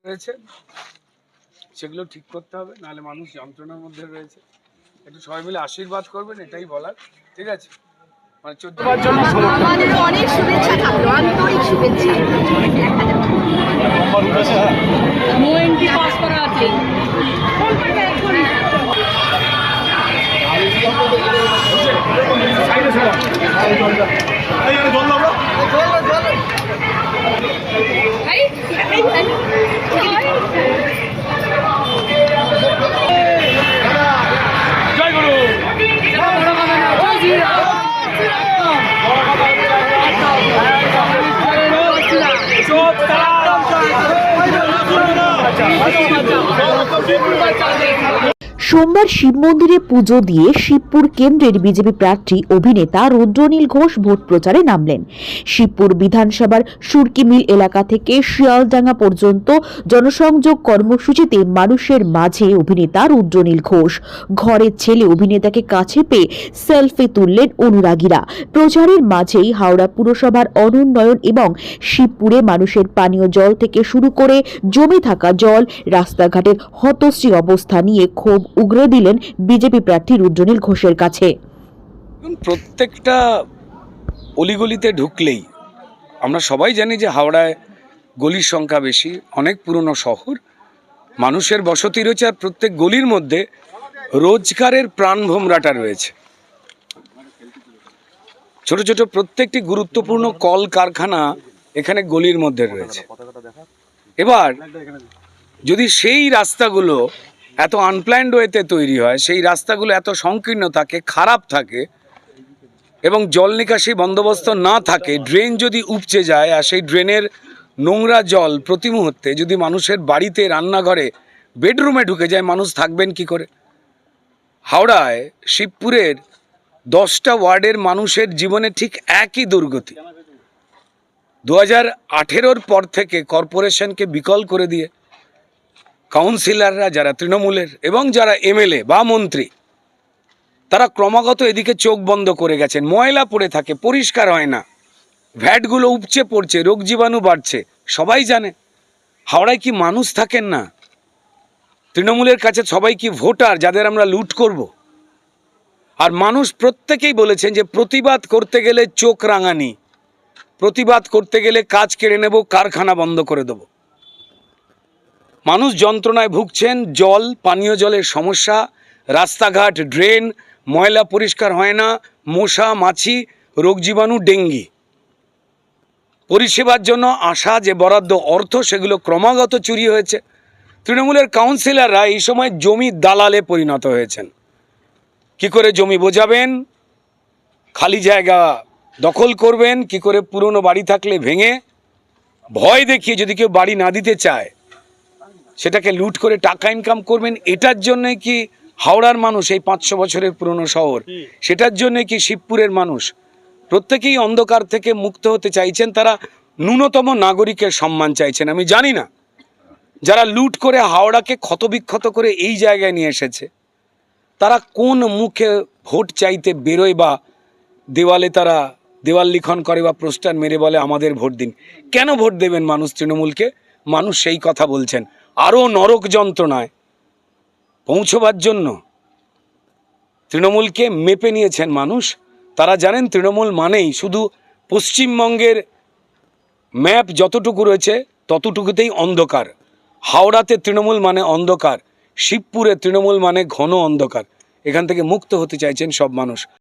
রয়েছে সেগুলো ঠিক করতে হবে, নাহলে মানুষ যন্ত্রণার মধ্যে রয়েছে। একটু সবাই মিলে আশীর্বাদ করবেন, এটাই বলার। ঠিক আছে, মানে 14বার জন্য আমাদের অনেক শুভেচ্ছা থাকলো, আন্তরিক শুভেচ্ছা। মোএনটি পাস করা আছে। সোমবার শিব মন্দিরে পুজো দিয়ে শিবপুর কেন্দ্রের বিজেপি প্রার্থী অভিনেতা রুদ্রনীল ঘোষ ভোট প্রচারে নামলেন। শিবপুর বিধানসভার সুরকিমিল এলাকা থেকে শিয়ালডাঙ্গা পর্যন্ত জনসংযোগ কর্মসূচিতে মানুষের মাঝে অভিনেতা রুদ্রনীল ঘোষ। ঘরের ছেলে অভিনেতাকে কাছে পেয়ে সেলফি তুললেন অনুরাগীরা। প্রচারের মাঝেই হাওড়া পুরসভার অনুন্নয়ন এবং শিবপুরে মানুষের পানীয় জল থেকে শুরু করে জমে থাকা জল, রাস্তাঘাটের হতশ্রী অবস্থা নিয়ে ক্ষোভ উগরে দিলেন বিজেপি প্রার্থী রুদ্রনীল ঘোষের কাছে। প্রত্যেকটা অলিগলিতে ঢুকলেই আমরা সবাই জানি যে হাওড়ায় গলির সংখ্যা বেশি, অনেক পুরনো শহর, মানুষের বসতি রয়েছে, আর প্রত্যেক গলির মধ্যে রোজগারের প্রাণভোমরাটা রয়েছে। ছোট ছোট প্রত্যেকটি গুরুত্বপূর্ণ কল কারখানা এখানে গলির মধ্যে রয়েছে। এবার যদি সেই রাস্তাগুলো এত আনপ্ল্যান্ড ওয়েতে তৈরি হয়, সেই রাস্তাগুলো এত সংকীর্ণ থাকে, খারাপ থাকে এবং জল নিকাশি বন্দোবস্ত না থাকে, ড্রেন যদি উপচে যায় আর সেই ড্রেনের নোংরা জল প্রতি মুহূর্তে যদি মানুষের বাড়িতে, রান্নাঘরে, বেডরুমে ঢুকে যায়, মানুষ থাকবেন কি করে? হাওড়ায় শিবপুরের 10টা ওয়ার্ডের মানুষের জীবনে ঠিক একই দুর্গতি। 2018-র পর থেকে কর্পোরেশনকে বিকল করে দিয়ে কাউন্সিলররা যারা তৃণমূলের এবং যারা এমএলএ বা মন্ত্রী, তারা ক্রমাগত এদিকে চোখ বন্ধ করে গেছেন। ময়লা পড়ে থাকে, পরিষ্কার হয় না, ভ্যাটগুলো উপচে পড়ছে, রোগ জীবাণু বাড়ছে। সবাই জানে হাওড়ায় কি মানুষ থাকেন না? তৃণমূলের কাছে সবাই কি ভোটার যাদের আমরা লুট করব? আর মানুষ প্রত্যেকেই বলেছেন যে প্রতিবাদ করতে গেলে চোখ রাঙানি, প্রতিবাদ করতে গেলে কাজ কেড়ে নেব, কারখানা বন্ধ করে দেব। মানুষ যন্ত্রণায় ভুগছেন, জল, পানীয় জলের সমস্যা, রাস্তাঘাট, ড্রেন, ময়লা পরিষ্কার হয় না, মশা, মাছি, রোগ জীবাণু, ডেঙ্গি। পরিষেবার জন্য আসা যে বরাদ্দ অর্থ, সেগুলো ক্রমাগত চুরি হয়েছে। তৃণমূলের কাউন্সিলররা এই সময় জমি দালালে পরিণত হয়েছেন। কি করে জমি বোঝাবেন, খালি জায়গা দখল করবেন, কি করে পুরনো বাড়ি থাকলে ভেঙে, ভয় দেখিয়ে যদি কেউ বাড়ি না দিতে চায় সেটাকে লুট করে টাকা ইনকাম করবেন। এটার জন্যে কি হাওড়ার মানুষ, এই 500 বছরের পুরনো শহর, সেটার জন্যে কি শিবপুরের মানুষ প্রত্যেকেই অন্ধকার থেকে মুক্ত হতে চাইছেন? তারা ন্যূনতম নাগরিকের সম্মান চাইছেন। আমি জানি না যারা লুট করে হাওড়াকে ক্ষতবিক্ষত করে এই জায়গায় নিয়ে এসেছে, তারা কোন মুখে ভোট চাইতে বেরোয় বা দেওয়ালে তারা দেওয়াল লিখন করে বা পোস্টার মেরে বলে আমাদের ভোট দিন। কেন ভোট দেবেন মানুষ তৃণমূলকে? মানুষ সেই কথা বলছেন, আরও নরক যন্ত্রণায় পৌঁছবার জন্য তৃণমূলকে মেপে নিয়েছেন মানুষ। তারা জানেন তৃণমূল মানেই শুধু পশ্চিমবঙ্গের ম্যাপ যতটুকু রয়েছে ততটুকুতেই অন্ধকার। হাওড়াতে তৃণমূল মানে অন্ধকার, শিবপুরে তৃণমূল মানে ঘন অন্ধকার। এখান থেকে মুক্ত হতে চাইছেন সব মানুষ।